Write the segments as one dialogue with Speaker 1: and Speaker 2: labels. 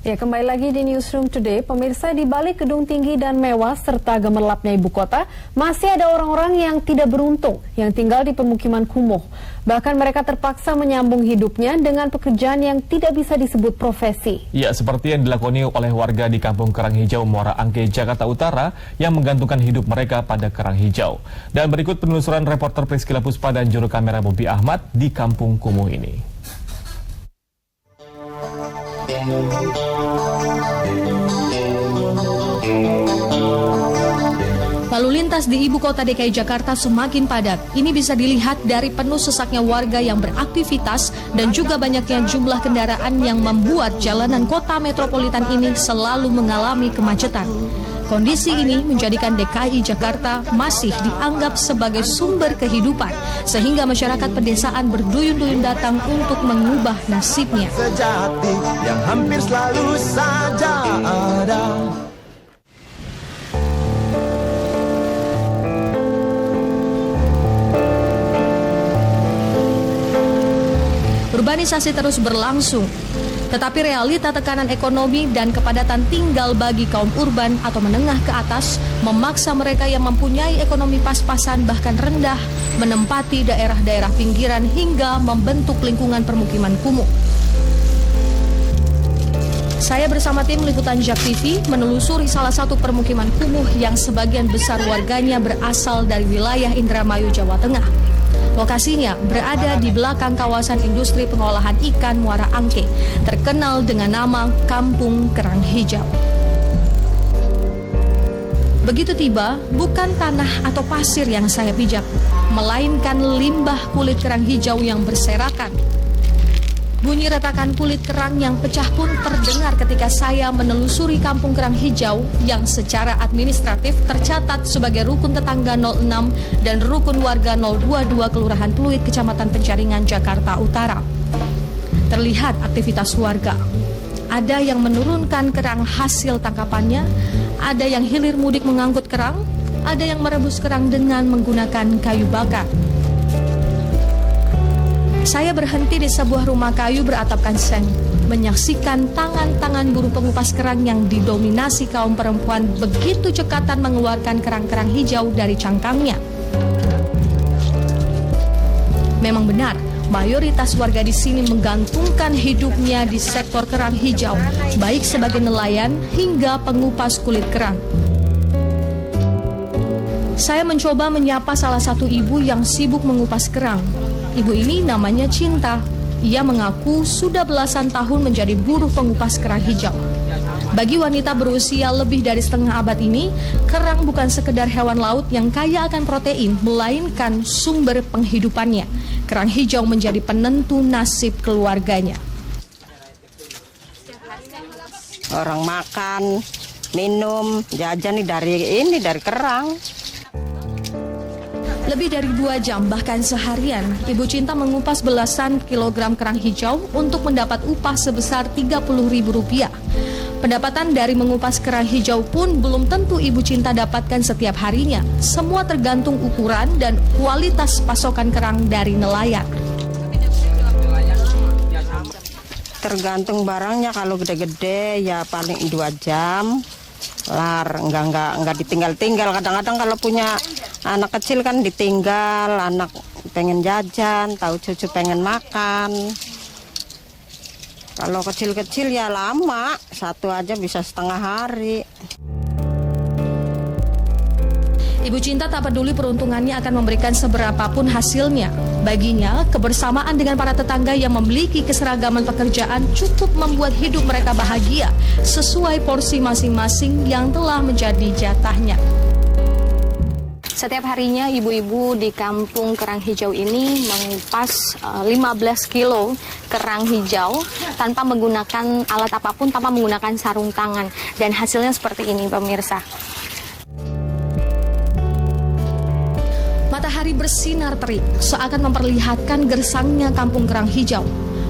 Speaker 1: Ya, kembali lagi di Newsroom Today. Pemirsa, di balik gedung tinggi dan mewah serta gemerlapnya ibu kota, masih ada orang-orang yang tidak beruntung yang tinggal di permukiman kumuh. Bahkan mereka terpaksa menyambung hidupnya dengan pekerjaan yang tidak bisa disebut profesi.
Speaker 2: Ya, seperti yang dilakoni oleh warga di Kampung Kerang Hijau, Muara Angke, Jakarta Utara yang menggantungkan hidup mereka pada kerang hijau. Dan berikut penelusuran reporter Priscila Puspa dan juru kamera Bobi Ahmad di Kampung Kumuh ini.
Speaker 3: Lalu lintas di ibu kota DKI Jakarta semakin padat. Ini bisa dilihat dari penuh sesaknya warga yang beraktivitas dan juga banyaknya jumlah kendaraan yang membuat jalanan kota metropolitan ini selalu mengalami kemacetan. Kondisi ini menjadikan DKI Jakarta masih dianggap sebagai sumber kehidupan, sehingga masyarakat pedesaan berduyun-duyun datang untuk mengubah nasibnya.
Speaker 4: Sejati yang hampir selalu saja ada.
Speaker 3: Urbanisasi terus berlangsung, tetapi realita tekanan ekonomi dan kepadatan tinggal bagi kaum urban atau menengah ke atas memaksa mereka yang mempunyai ekonomi pas-pasan bahkan rendah menempati daerah-daerah pinggiran hingga membentuk lingkungan permukiman kumuh. Saya bersama tim liputan JAK TV menelusuri salah satu permukiman kumuh yang sebagian besar warganya berasal dari wilayah Indramayu, Jawa Tengah. Lokasinya berada di belakang kawasan industri pengolahan ikan Muara Angke, terkenal dengan nama Kampung Kerang Hijau. Begitu tiba, bukan tanah atau pasir yang saya pijak, melainkan limbah kulit kerang hijau yang berserakan. Bunyi retakan kulit kerang yang pecah pun terdengar ketika saya menelusuri Kampung Kerang Hijau yang secara administratif tercatat sebagai Rukun Tetangga 06 dan Rukun Warga 022 Kelurahan Pluit, Kecamatan Penjaringan, Jakarta Utara. Terlihat aktivitas warga. Ada yang menurunkan kerang hasil tangkapannya, ada yang hilir mudik mengangkut kerang, ada yang merebus kerang dengan menggunakan kayu bakar. Saya berhenti di sebuah rumah kayu beratapkan seng, menyaksikan tangan-tangan buruh pengupas kerang yang didominasi kaum perempuan begitu cekatan mengeluarkan kerang-kerang hijau dari cangkangnya. Memang benar, mayoritas warga di sini menggantungkan hidupnya di sektor kerang hijau, baik sebagai nelayan hingga pengupas kulit kerang. Saya mencoba menyapa salah satu ibu yang sibuk mengupas kerang. Ibu ini namanya Cinta. Ia mengaku sudah belasan tahun menjadi buruh pengupas kerang hijau. Bagi wanita berusia lebih dari setengah abad ini, kerang bukan sekedar hewan laut yang kaya akan protein, melainkan sumber penghidupannya. Kerang hijau menjadi penentu nasib keluarganya.
Speaker 5: Orang makan, minum, jajan dari kerang.
Speaker 3: Lebih dari 2 jam, bahkan seharian, Ibu Cinta mengupas belasan kilogram kerang hijau untuk mendapat upah sebesar Rp30.000. Pendapatan dari mengupas kerang hijau pun belum tentu Ibu Cinta dapatkan setiap harinya. Semua tergantung ukuran dan kualitas pasokan kerang dari nelayan.
Speaker 5: Tergantung barangnya, kalau gede-gede ya paling 2 jam. Enggak ditinggal-tinggal. Kadang-kadang kalau punya anak kecil kan ditinggal, anak pengen jajan, tahu cucu pengen makan. Kalau kecil-kecil ya lama, satu aja bisa setengah hari.
Speaker 3: Ibu Cinta tak peduli peruntungannya akan memberikan seberapapun hasilnya. Baginya, kebersamaan dengan para tetangga yang memiliki keseragaman pekerjaan cukup membuat hidup mereka bahagia sesuai porsi masing-masing yang telah menjadi jatahnya.
Speaker 6: Setiap harinya ibu-ibu di Kampung Kerang Hijau ini mengupas 15 kilo kerang hijau tanpa menggunakan alat apapun, tanpa menggunakan sarung tangan. Dan hasilnya seperti ini, pemirsa.
Speaker 3: Matahari bersinar terik, seakan memperlihatkan gersangnya Kampung Kerang Hijau.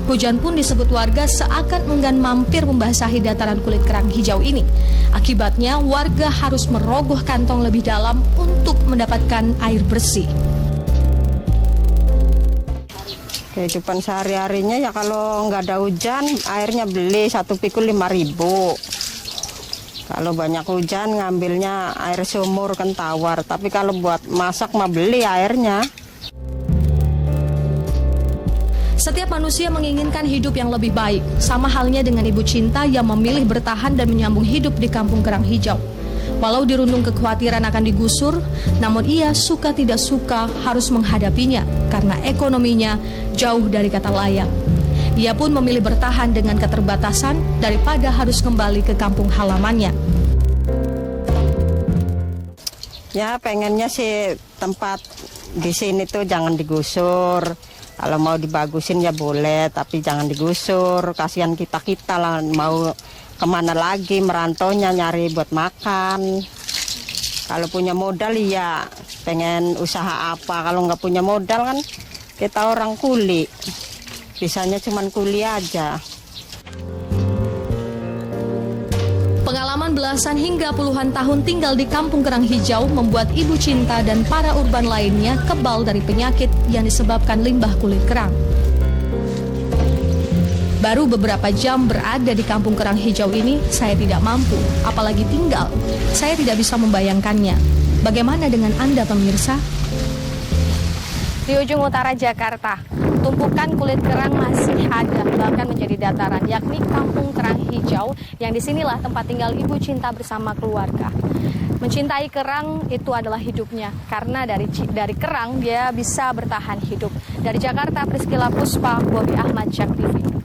Speaker 3: Hujan pun disebut warga seakan enggan mampir membasahi dataran kulit kerang hijau ini. Akibatnya, warga harus merogoh kantong lebih dalam untuk mendapatkan air bersih.
Speaker 5: Kehidupan sehari-harinya ya kalau nggak ada hujan, airnya beli 1 pikul 5.000. Kalau banyak hujan ngambilnya air sumur kan tawar. Tapi kalau buat masak mah beli airnya.
Speaker 3: Setiap manusia menginginkan hidup yang lebih baik. Sama halnya dengan Ibu Cinta yang memilih bertahan dan menyambung hidup di Kampung Kerang Hijau. Walau dirundung kekhawatiran akan digusur, namun ia suka tidak suka harus menghadapinya karena ekonominya jauh dari kata layak. Ia pun memilih bertahan dengan keterbatasan daripada harus kembali ke kampung halamannya.
Speaker 5: Ya pengennya sih tempat di sini tuh jangan digusur. Kalau mau dibagusin ya boleh, tapi jangan digusur. Kasihan kita lah, mau kemana lagi merantaunya nyari buat makan. Kalau punya modal ya pengen usaha apa. Kalau nggak punya modal kan kita orang kuli. Bisanya cuma kuli aja.
Speaker 3: Pengalaman belasan hingga puluhan tahun tinggal di Kampung Kerang Hijau membuat Ibu Cinta dan para urban lainnya kebal dari penyakit yang disebabkan limbah kulit kerang. Baru beberapa jam berada di Kampung Kerang Hijau ini, saya tidak mampu, apalagi tinggal. Saya tidak bisa membayangkannya. Bagaimana dengan Anda, pemirsa?
Speaker 6: Di ujung utara Jakarta, tumpukan kulit kerang masih ada, bahkan menjadi dataran, yakni Kampung Kerang Hijau, yang disinilah tempat tinggal Ibu Cinta bersama keluarga. Mencintai kerang itu adalah hidupnya, karena dari kerang dia bisa bertahan hidup. Dari Jakarta, Priscila Puspa, Bobby Ahmad, Jak TV.